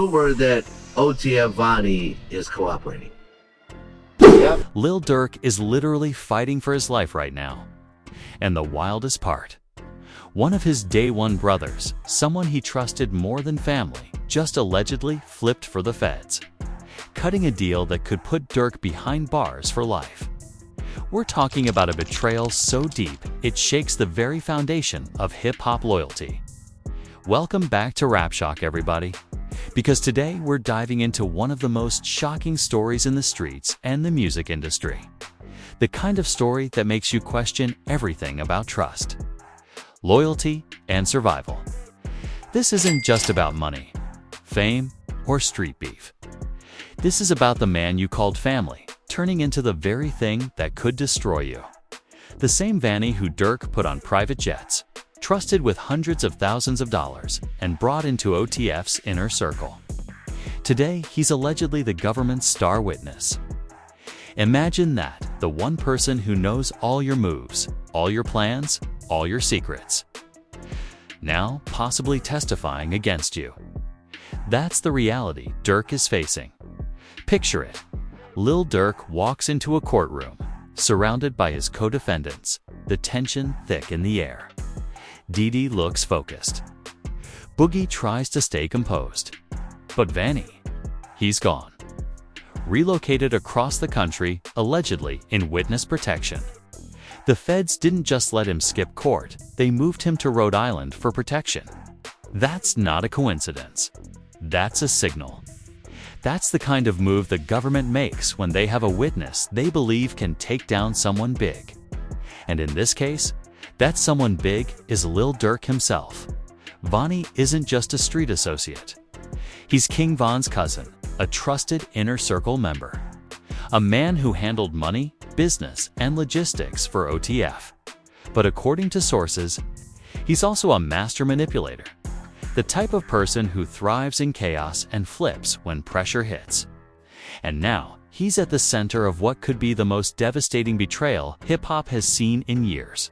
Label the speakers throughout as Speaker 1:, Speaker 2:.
Speaker 1: rumor that OTF Vonnie is cooperating.
Speaker 2: Yep.
Speaker 3: Lil Durk is literally fighting for his life right now. And the wildest part, one of his day one brothers, someone he trusted more than family, just allegedly flipped for the feds, cutting a deal that could put Durk behind bars for life. We're talking about a betrayal so deep, it shakes the very foundation of hip-hop loyalty. Welcome back to RapShock, everybody, because today we're diving into one of the most shocking stories in the streets and the music industry. The kind of story that makes you question everything about trust, loyalty, and survival. This isn't just about money, fame, or street beef. This is about the man you called family, turning into the very thing that could destroy you. The same Vanny who Durk put on private jets, trusted with hundreds of thousands of dollars, and brought into OTF's inner circle. Today, he's allegedly the government's star witness. Imagine that, the one person who knows all your moves, all your plans, all your secrets. Now, possibly testifying against you. That's the reality Durk is facing. Picture it. Lil Durk walks into a courtroom, surrounded by his co-defendants, the tension thick in the air. Dee looks focused. Boogie tries to stay composed. But Vanny, he's gone. Relocated across the country, allegedly in witness protection. The feds didn't just let him skip court, they moved him to Rhode Island for protection. That's not a coincidence. That's a signal. That's the kind of move the government makes when they have a witness they believe can take down someone big. And in this case, that someone big is Lil Durk himself. Vonnie isn't just a street associate. He's King Von's cousin, a trusted inner circle member. A man who handled money, business, and logistics for OTF. But according to sources, he's also a master manipulator. The type of person who thrives in chaos and flips when pressure hits. And now, he's at the center of what could be the most devastating betrayal hip-hop has seen in years.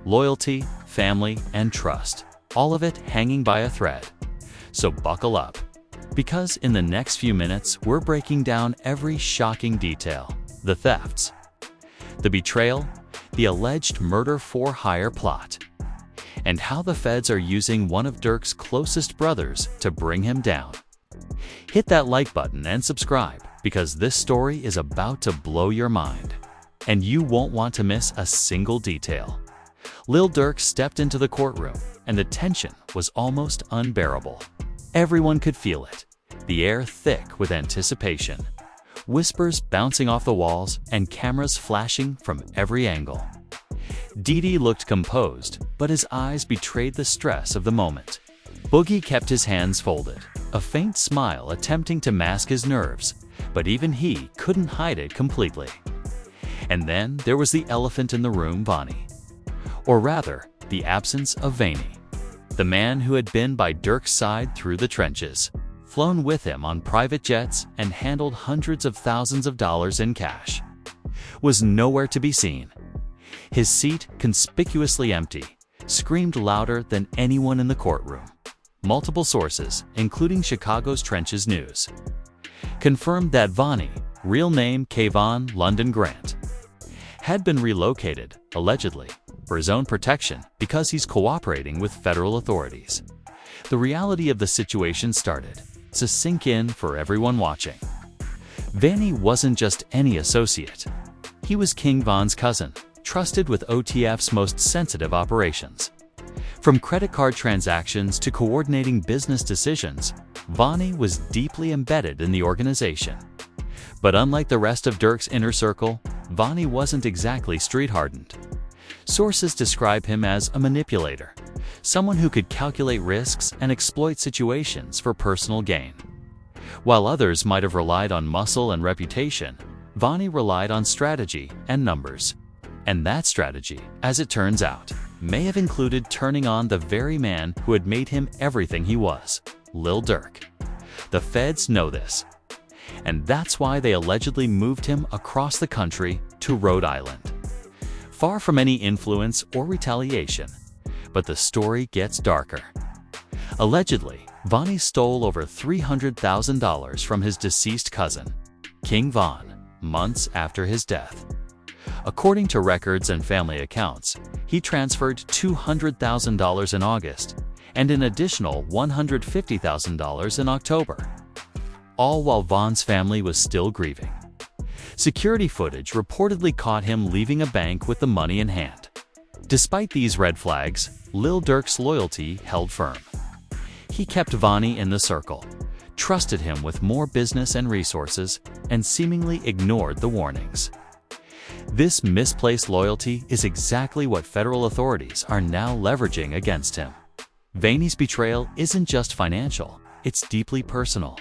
Speaker 3: Loyalty, family, and trust, all of it hanging by a thread. So buckle up, because in the next few minutes, we're breaking down every shocking detail. The thefts, the betrayal, the alleged murder-for-hire plot, and how the feds are using one of Durk's closest brothers to bring him down. Hit that like button and subscribe, because this story is about to blow your mind. And you won't want to miss a single detail. Lil Durk stepped into the courtroom, and the tension was almost unbearable. Everyone could feel it, the air thick with anticipation. Whispers bouncing off the walls and cameras flashing from every angle. Dee looked composed, but his eyes betrayed the stress of the moment. Boogie kept his hands folded, a faint smile attempting to mask his nerves, but even he couldn't hide it completely. And then there was the elephant in the room, Vonnie. Or rather, the absence of Vanny. The man who had been by Durk's side through the trenches, flown with him on private jets and handled hundreds of thousands of dollars in cash, was nowhere to be seen. His seat, conspicuously empty, screamed louder than anyone in the courtroom. Multiple sources, including Chicago's Trenches News, confirmed that Vonnie, real name Kayvon London Grant, had been relocated, allegedly, for his own protection because he's cooperating with federal authorities. The reality of the situation started to sink in for everyone watching. Vanny wasn't just any associate. He was King Von's cousin, trusted with OTF's most sensitive operations. From credit card transactions to coordinating business decisions, Vonnie was deeply embedded in the organization. But unlike the rest of Durk's inner circle, Vonnie wasn't exactly street-hardened. Sources describe him as a manipulator, someone who could calculate risks and exploit situations for personal gain. While others might have relied on muscle and reputation, Vonnie relied on strategy and numbers. And that strategy, as it turns out, may have included turning on the very man who had made him everything he was, Lil Durk. The feds know this. And that's why they allegedly moved him across the country to Rhode Island. Far from any influence or retaliation, but the story gets darker. Allegedly, Vonnie stole over $300,000 from his deceased cousin, King Von, months after his death. According to records and family accounts, he transferred $200,000 in August and an additional $150,000 in October, all while Von's family was still grieving. Security footage reportedly caught him leaving a bank with the money in hand. Despite these red flags, Lil Durk's loyalty held firm. He kept Vonnie in the circle, trusted him with more business and resources, and seemingly ignored the warnings. This misplaced loyalty is exactly what federal authorities are now leveraging against him. Vannie's betrayal isn't just financial, it's deeply personal.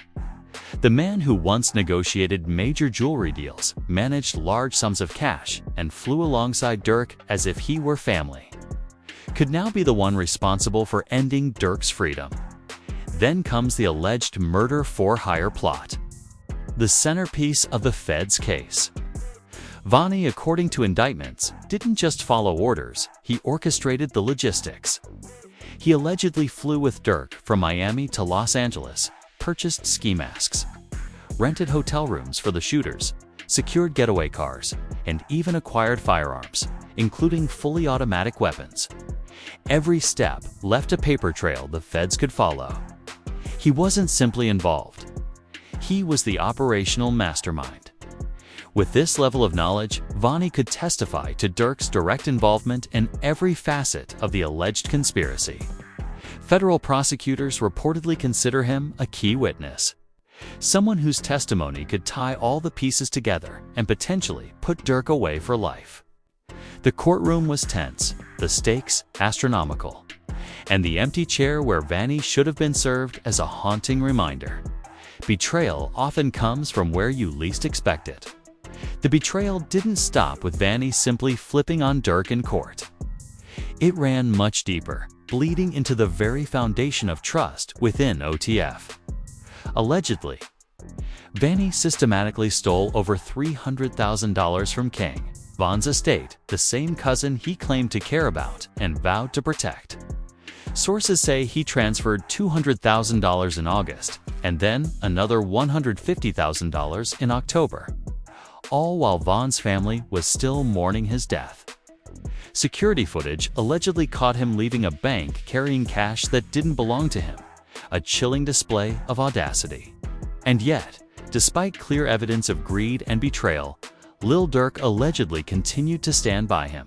Speaker 3: The man who once negotiated major jewelry deals, managed large sums of cash, and flew alongside Durk as if he were family, could now be the one responsible for ending Durk's freedom. Then comes the alleged murder-for-hire plot, the centerpiece of the Fed's case. Vonnie, according to indictments, didn't just follow orders, he orchestrated the logistics. He allegedly flew with Durk from Miami to Los Angeles, purchased ski masks, rented hotel rooms for the shooters, secured getaway cars, and even acquired firearms, including fully automatic weapons. Every step left a paper trail the feds could follow. He wasn't simply involved. He was the operational mastermind. With this level of knowledge, Vonnie could testify to Durk's direct involvement in every facet of the alleged conspiracy. Federal prosecutors reportedly consider him a key witness, someone whose testimony could tie all the pieces together and potentially put Durk away for life. The courtroom was tense, the stakes astronomical, and the empty chair where Vonnie should have been served as a haunting reminder. Betrayal often comes from where you least expect it. The betrayal didn't stop with Vonnie simply flipping on Durk in court. It ran much deeper, bleeding into the very foundation of trust within OTF. Allegedly, Vonnie systematically stole over $300,000 from King Von's estate, the same cousin he claimed to care about and vowed to protect. Sources say he transferred $200,000 in August and then another $150,000 in October, all while Von's family was still mourning his death. Security footage allegedly caught him leaving a bank carrying cash that didn't belong to him, a chilling display of audacity. And yet, despite clear evidence of greed and betrayal, Lil Durk allegedly continued to stand by him.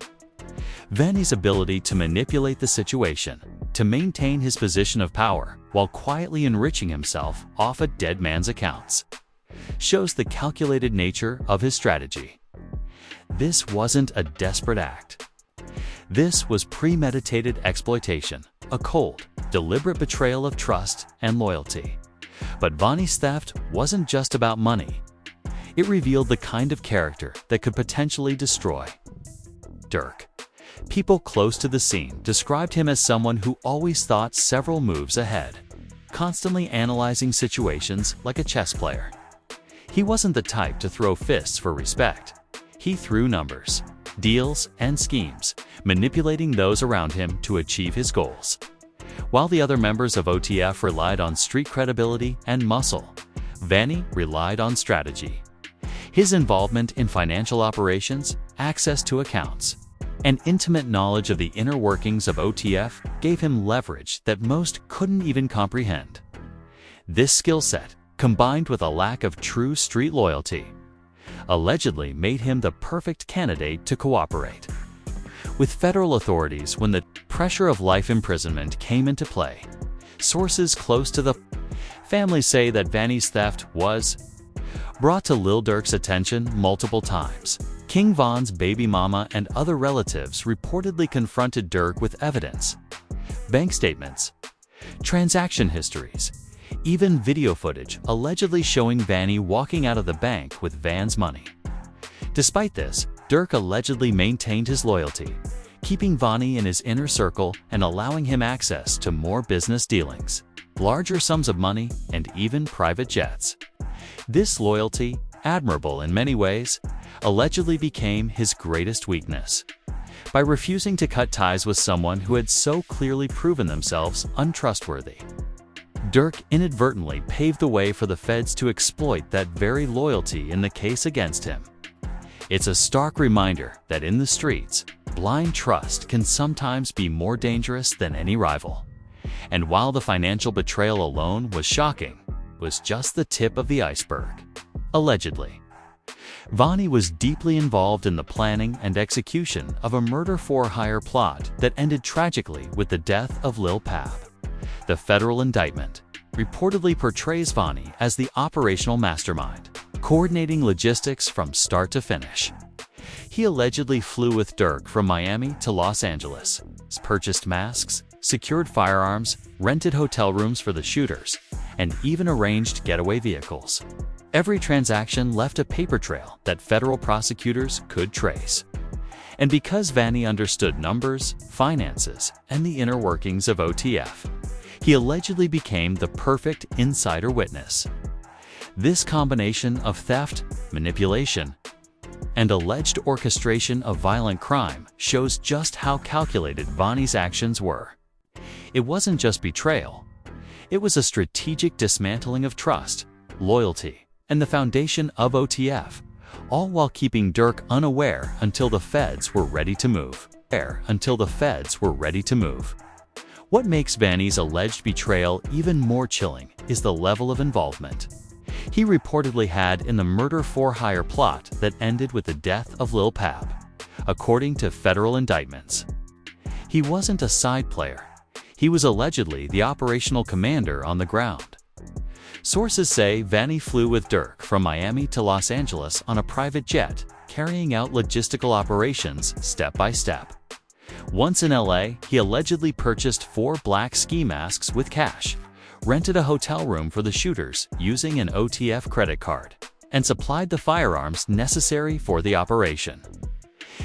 Speaker 3: Vonnie's ability to manipulate the situation, to maintain his position of power while quietly enriching himself off a dead man's accounts, shows the calculated nature of his strategy. This wasn't a desperate act. This was premeditated exploitation, a cold, deliberate betrayal of trust and loyalty. But Vonnie's theft wasn't just about money. It revealed the kind of character that could potentially destroy Durk. People close to the scene described him as someone who always thought several moves ahead, constantly analyzing situations like a chess player. He wasn't the type to throw fists for respect. He threw numbers, deals, and schemes, manipulating those around him to achieve his goals. While the other members of OTF relied on street credibility and muscle, Vonnie relied on strategy. His involvement in financial operations, access to accounts, and intimate knowledge of the inner workings of OTF gave him leverage that most couldn't even comprehend. This skill set, combined with a lack of true street loyalty, allegedly made him the perfect candidate to cooperate with federal authorities when the pressure of life imprisonment came into play. Sources close to the family say that Vonnie's theft was brought to Lil Durk's attention multiple times. King Von's baby mama and other relatives reportedly confronted Durk with evidence, bank statements, transaction histories, even video footage allegedly showing Vonnie walking out of the bank with Van's money. Despite this, Durk allegedly maintained his loyalty, keeping Vonnie in his inner circle and allowing him access to more business dealings, larger sums of money, and even private jets. This loyalty, admirable in many ways, allegedly became his greatest weakness. By refusing to cut ties with someone who had so clearly proven themselves untrustworthy, Durk inadvertently paved the way for the feds to exploit that very loyalty in the case against him. It's a stark reminder that in the streets, blind trust can sometimes be more dangerous than any rival. And while the financial betrayal alone was shocking, it was just the tip of the iceberg. Allegedly, Vonnie was deeply involved in the planning and execution of a murder-for-hire plot that ended tragically with the death of Lil Pap. The federal indictment reportedly portrays Vonnie as the operational mastermind, coordinating logistics from start to finish. He allegedly flew with Durk from Miami to Los Angeles, purchased masks, secured firearms, rented hotel rooms for the shooters, and even arranged getaway vehicles. Every transaction left a paper trail that federal prosecutors could trace. And because Vonnie understood numbers, finances, and the inner workings of OTF, he allegedly became the perfect insider witness. This combination of theft, manipulation, and alleged orchestration of violent crime shows just how calculated Vonnie's actions were. It wasn't just betrayal. It was a strategic dismantling of trust, loyalty, and the foundation of OTF, all while keeping Durk unaware until the feds were ready to move. What makes Vonnie's alleged betrayal even more chilling is the level of involvement he reportedly had in the murder-for-hire plot that ended with the death of Lil Pap, according to federal indictments. He wasn't a side player. He was allegedly the operational commander on the ground. Sources say Vonnie flew with Durk from Miami to Los Angeles on a private jet, carrying out logistical operations step by step. Once in LA, he allegedly purchased 4 black ski masks with cash, rented a hotel room for the shooters using an OTF credit card, and supplied the firearms necessary for the operation.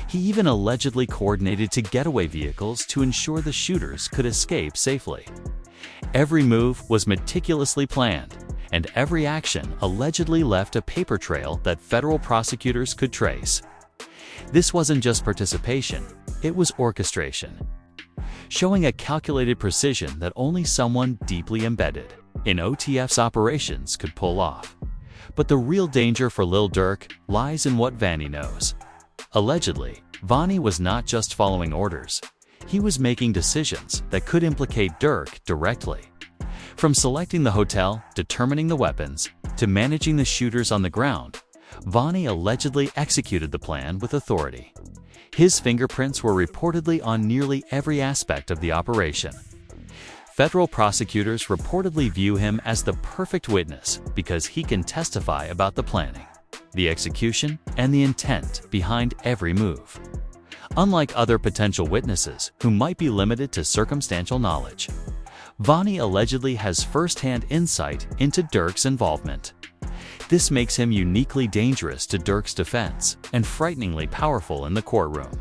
Speaker 3: He even allegedly coordinated to getaway vehicles to ensure the shooters could escape safely. Every move was meticulously planned, and every action allegedly left a paper trail that federal prosecutors could trace. This wasn't just participation, it was orchestration, showing a calculated precision that only someone deeply embedded in OTF's operations could pull off. But the real danger for Lil Durk lies in what Vonnie knows. Allegedly, Vonnie was not just following orders. He was making decisions that could implicate Durk directly. From selecting the hotel, determining the weapons, to managing the shooters on the ground, Vonnie allegedly executed the plan with authority. His fingerprints were reportedly on nearly every aspect of the operation. Federal prosecutors reportedly view him as the perfect witness because he can testify about the planning, the execution, and the intent behind every move. Unlike other potential witnesses who might be limited to circumstantial knowledge, Vonnie allegedly has first-hand insight into Durk's involvement. This makes him uniquely dangerous to Durk's defense and frighteningly powerful in the courtroom.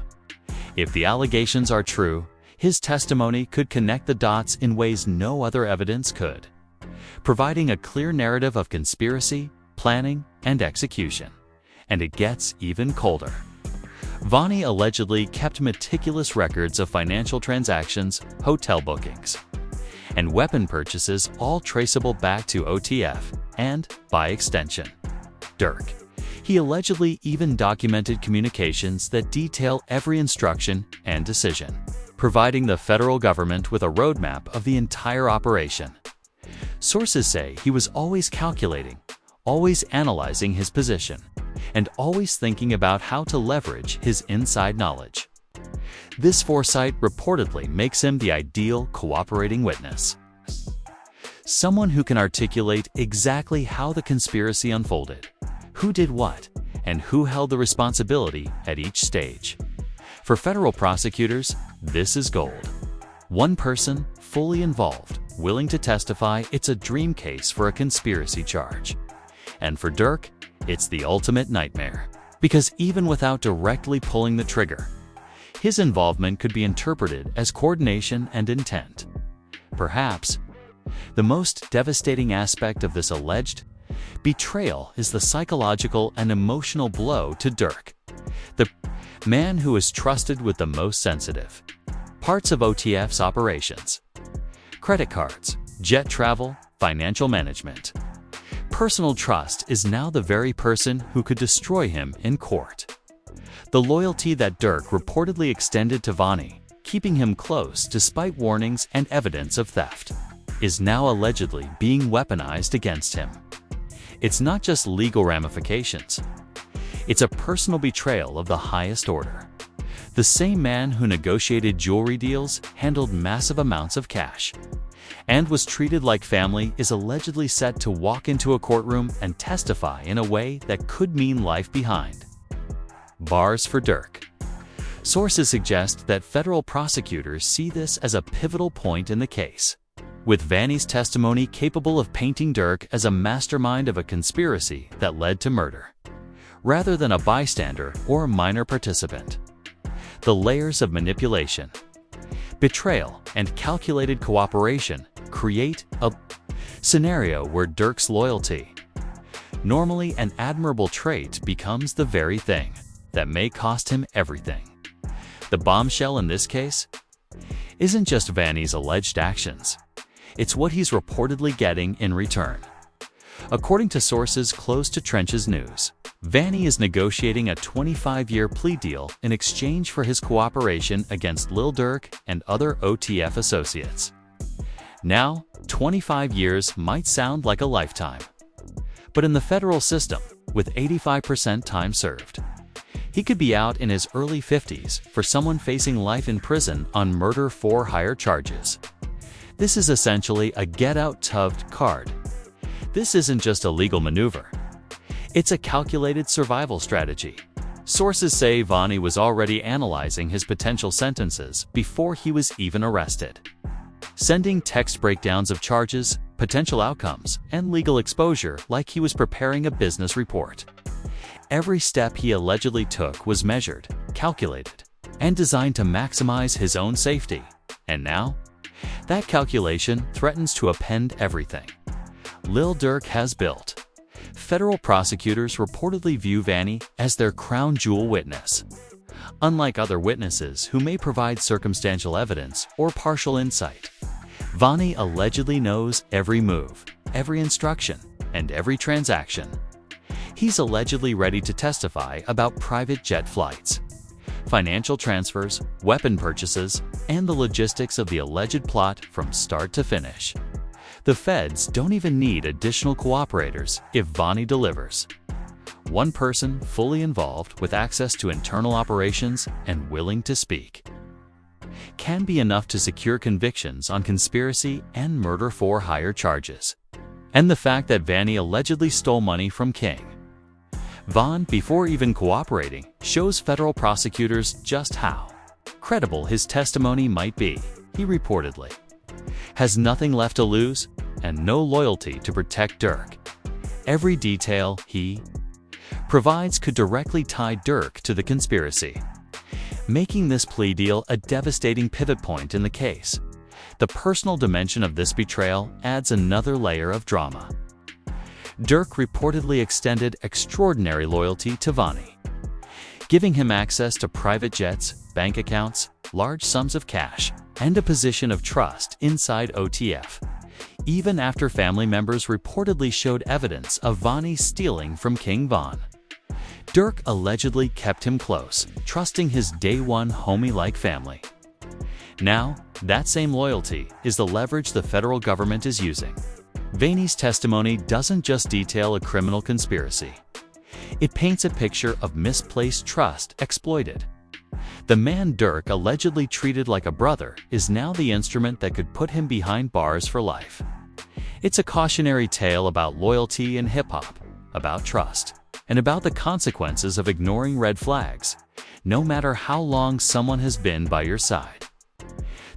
Speaker 3: If the allegations are true, his testimony could connect the dots in ways no other evidence could, providing a clear narrative of conspiracy, planning, and execution. And it gets even colder. Vonnie allegedly kept meticulous records of financial transactions, hotel bookings, and weapon purchases, all traceable back to OTF and, by extension, Durk. He allegedly even documented communications that detail every instruction and decision, providing the federal government with a roadmap of the entire operation. Sources say he was always calculating, always analyzing his position, and always thinking about how to leverage his inside knowledge. This foresight reportedly makes him the ideal cooperating witness. Someone who can articulate exactly how the conspiracy unfolded, who did what, and who held the responsibility at each stage. For federal prosecutors, this is gold. One person, fully involved, willing to testify, it's a dream case for a conspiracy charge. And for Durk, it's the ultimate nightmare. Because even without directly pulling the trigger, his involvement could be interpreted as coordination and intent. Perhaps, the most devastating aspect of this alleged betrayal is the psychological and emotional blow to Durk, the man who is trusted with the most sensitive parts of OTF's operations. Credit cards, jet travel, financial management. Personal trust is now the very person who could destroy him in court. The loyalty that Durk reportedly extended to Vonnie, keeping him close despite warnings and evidence of theft, is now allegedly being weaponized against him. It's not just legal ramifications. It's a personal betrayal of the highest order. The same man who negotiated jewelry deals, handled massive amounts of cash, and was treated like family is allegedly set to walk into a courtroom and testify in a way that could mean life behind bars for Durk. Sources suggest that federal prosecutors see this as a pivotal point in the case, with Vannie's testimony capable of painting Durk as a mastermind of a conspiracy that led to murder, rather than a bystander or minor participant. The layers of manipulation, betrayal, and calculated cooperation create a scenario where Durk's loyalty, normally an admirable trait, becomes the very thing that may cost him everything. The bombshell in this case isn't just Vannie's alleged actions. It's what he's reportedly getting in return. According to sources close to Trench's news, Vannie is negotiating a 25-year plea deal in exchange for his cooperation against Lil Durk and other OTF associates. Now, 25 years might sound like a lifetime. But in the federal system, with 85% time served, he could be out in his early 50s for someone facing life in prison on murder for hire charges. This is essentially a get-out-tough card. This isn't just a legal maneuver. It's a calculated survival strategy. Sources say Vonnie was already analyzing his potential sentences before he was even arrested, sending text breakdowns of charges, potential outcomes, and legal exposure like he was preparing a business report. Every step he allegedly took was measured, calculated, and designed to maximize his own safety. And now, that calculation threatens to upend everything Lil Durk has built. Federal prosecutors reportedly view Vannie as their crown jewel witness. Unlike other witnesses who may provide circumstantial evidence or partial insight, Vonnie allegedly knows every move, every instruction, and every transaction. He's allegedly ready to testify about private jet flights, financial transfers, weapon purchases, and the logistics of the alleged plot from start to finish. The feds don't even need additional cooperators if Vonnie delivers. One person fully involved with access to internal operations and willing to speak can be enough to secure convictions on conspiracy and murder for hire charges. And the fact that Vannie allegedly stole money from King Von before even cooperating shows federal prosecutors just how credible his testimony might be. He reportedly has nothing left to lose and no loyalty to protect Durk. Every detail he provides could directly tie Durk to the conspiracy, making this plea deal a devastating pivot point in the case. The personal dimension of this betrayal adds another layer of drama. Durk reportedly extended extraordinary loyalty to Vonnie, giving him access to private jets, bank accounts, large sums of cash, and a position of trust inside OTF, even after family members reportedly showed evidence of Vonnie stealing from King Von. Durk allegedly kept him close, trusting his day-one homie-like family. Now, that same loyalty is the leverage the federal government is using. Vannie's testimony doesn't just detail a criminal conspiracy. It paints a picture of misplaced trust exploited. The man Durk allegedly treated like a brother is now the instrument that could put him behind bars for life. It's a cautionary tale about loyalty in hip-hop, about trust, and about the consequences of ignoring red flags, no matter how long someone has been by your side.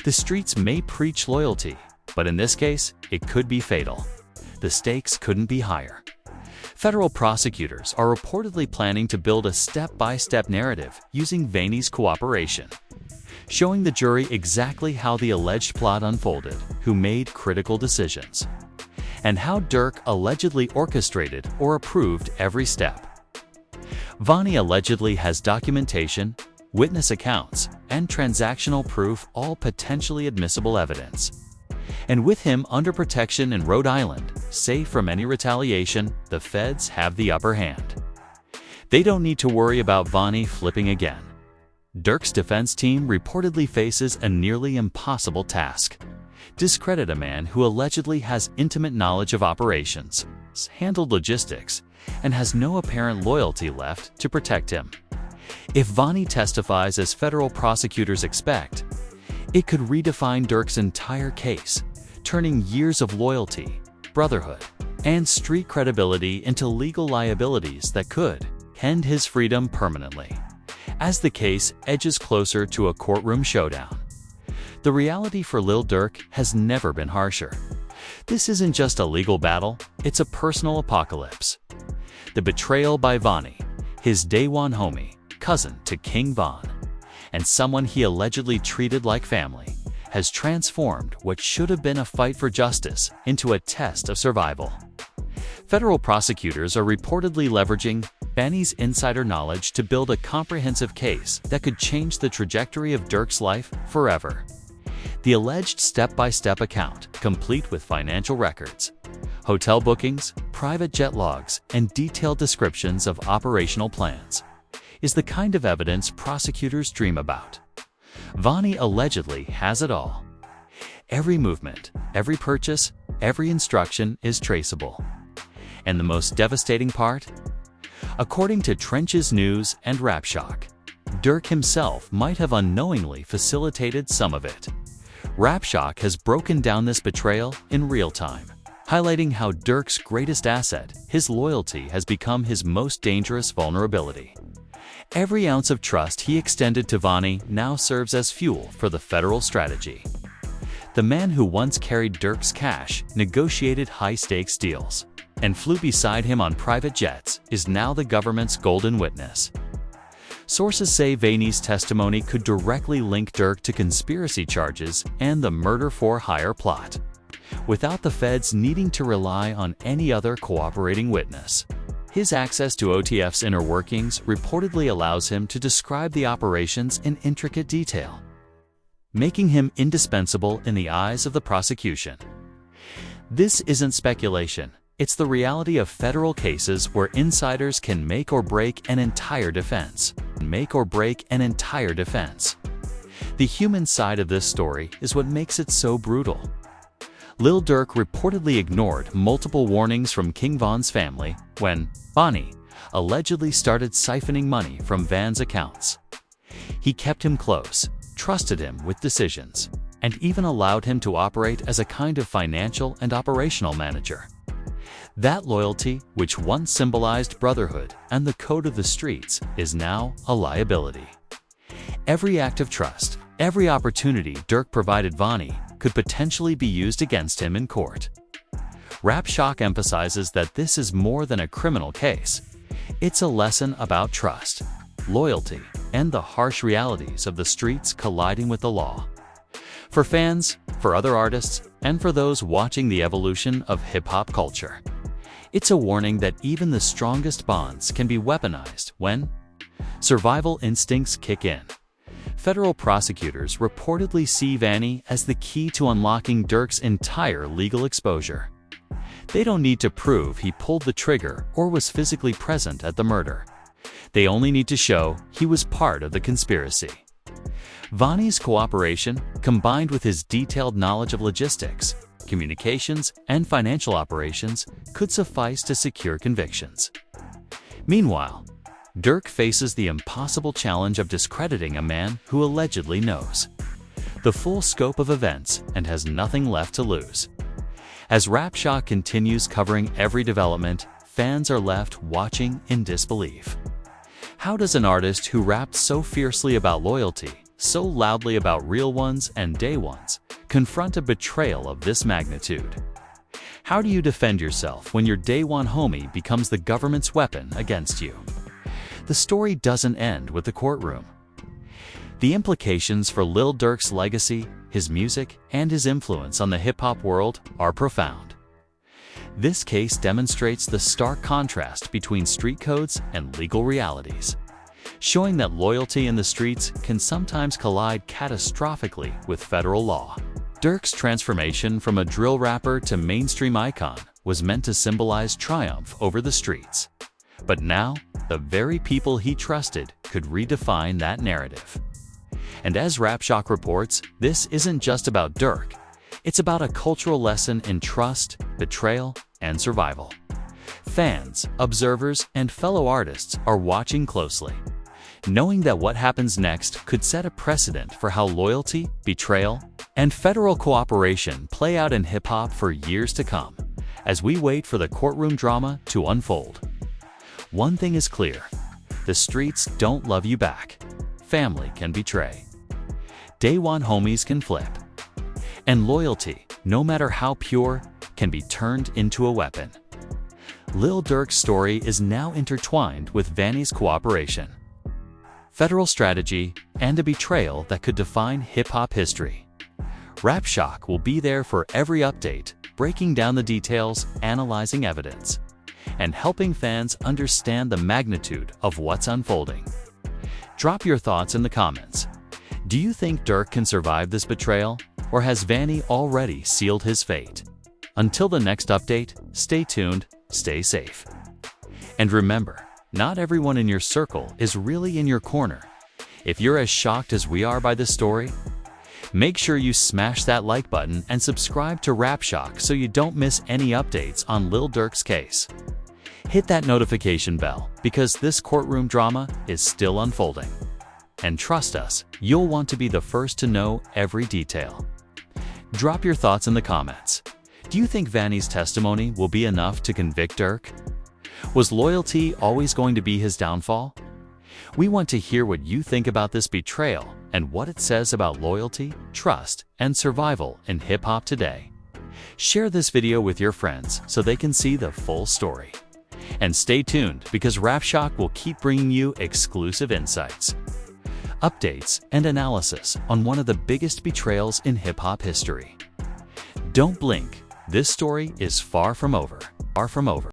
Speaker 3: The streets may preach loyalty, but in this case, it could be fatal. The stakes couldn't be higher. Federal prosecutors are reportedly planning to build a step-by-step narrative using Vannie's cooperation, showing the jury exactly how the alleged plot unfolded, who made critical decisions, and how Durk allegedly orchestrated or approved every step. Vonnie allegedly has documentation, witness accounts, and transactional proof, all potentially admissible evidence. And with him under protection in Rhode Island, safe from any retaliation, the feds have the upper hand. They don't need to worry about Vonnie flipping again. Durk's defense team reportedly faces a nearly impossible task: discredit a man who allegedly has intimate knowledge of operations, handled logistics, and has no apparent loyalty left to protect him. If Vonnie testifies as federal prosecutors expect, it could redefine Durk's entire case, turning years of loyalty, brotherhood, and street credibility into legal liabilities that could end his freedom permanently. As the case edges closer to a courtroom showdown, the reality for Lil Durk has never been harsher. This isn't just a legal battle, it's a personal apocalypse. The betrayal by Vonnie, his day one homie, cousin to King Von, and someone he allegedly treated like family, has transformed what should have been a fight for justice into a test of survival. Federal prosecutors are reportedly leveraging Vonnie's insider knowledge to build a comprehensive case that could change the trajectory of Durk's life forever. The alleged step-by-step account, complete with financial records, hotel bookings, private jet logs, and detailed descriptions of operational plans, is the kind of evidence prosecutors dream about. Vonnie allegedly has it all. Every movement, every purchase, every instruction is traceable. And the most devastating part? According to Trenches News and RapShock, Durk himself might have unknowingly facilitated some of it. RapShock has broken down this betrayal in real time, highlighting how Durk's greatest asset, his loyalty, has become his most dangerous vulnerability. Every ounce of trust he extended to Vonnie now serves as fuel for the federal strategy. The man who once carried Durk's cash, negotiated high-stakes deals, and flew beside him on private jets is now the government's golden witness. Sources say Vonnie's testimony could directly link Durk to conspiracy charges and the murder-for-hire plot, without the feds needing to rely on any other cooperating witness. His access to OTF's inner workings reportedly allows him to describe the operations in intricate detail, making him indispensable in the eyes of the prosecution. This isn't speculation. It's the reality of federal cases where insiders can make or break an entire defense. The human side of this story is what makes it so brutal. Lil Durk reportedly ignored multiple warnings from King Von's family when Vonnie allegedly started siphoning money from Van's accounts. He kept him close, trusted him with decisions, and even allowed him to operate as a kind of financial and operational manager. That loyalty, which once symbolized brotherhood and the code of the streets, is now a liability. Every act of trust, every opportunity Durk provided Vonnie could potentially be used against him in court. RapShock emphasizes that this is more than a criminal case. It's a lesson about trust, loyalty, and the harsh realities of the streets colliding with the law. For fans, for other artists, and for those watching the evolution of hip-hop culture, it's a warning that even the strongest bonds can be weaponized when survival instincts kick in. Federal prosecutors reportedly see Vonnie as the key to unlocking Durk's entire legal exposure. They don't need to prove he pulled the trigger or was physically present at the murder. They only need to show he was part of the conspiracy. Vonnie's cooperation, combined with his detailed knowledge of logistics, communications, and financial operations, could suffice to secure convictions. Meanwhile, Durk faces the impossible challenge of discrediting a man who allegedly knows the full scope of events and has nothing left to lose. As RapShock continues covering every development, fans are left watching in disbelief. How does an artist who rapped so fiercely about loyalty, so loudly about real ones and day ones, confront a betrayal of this magnitude? How do you defend yourself when your day one homie becomes the government's weapon against you? The story doesn't end with the courtroom. The implications for Lil Durk's legacy, his music, and his influence on the hip-hop world are profound. This case demonstrates the stark contrast between street codes and legal realities, showing that loyalty in the streets can sometimes collide catastrophically with federal law. Durk's transformation from a drill rapper to mainstream icon was meant to symbolize triumph over the streets. But now, the very people he trusted could redefine that narrative. And as RapShock reports, this isn't just about Durk. It's about a cultural lesson in trust, betrayal, and survival. Fans, observers, and fellow artists are watching closely, knowing that what happens next could set a precedent for how loyalty, betrayal, and federal cooperation play out in hip-hop for years to come, as we wait for the courtroom drama to unfold. One thing is clear: the streets don't love you back. Family can betray. Day one homies can flip. And loyalty, no matter how pure, can be turned into a weapon. Lil Durk's story is now intertwined with Vanny's cooperation, federal strategy, and a betrayal that could define hip-hop history. RapShock will be there for every update, breaking down the details, analyzing evidence, and helping fans understand the magnitude of what's unfolding. Drop your thoughts in the comments. Do you think Durk can survive this betrayal, or has Vanny already sealed his fate? Until the next update, stay tuned, stay safe. And remember, not everyone in your circle is really in your corner. If you're as shocked as we are by this story, make sure you smash that like button and subscribe to RapShock so you don't miss any updates on Lil Durk's case. Hit that notification bell because this courtroom drama is still unfolding. And trust us, you'll want to be the first to know every detail. Drop your thoughts in the comments. Do you think Vanny's testimony will be enough to convict Durk? Was loyalty always going to be his downfall? We want to hear what you think about this betrayal and what it says about loyalty, trust, and survival in hip-hop today. Share this video with your friends so they can see the full story. And stay tuned because RapShock will keep bringing you exclusive insights, updates, and analysis on one of the biggest betrayals in hip-hop history. Don't blink, this story is far from over.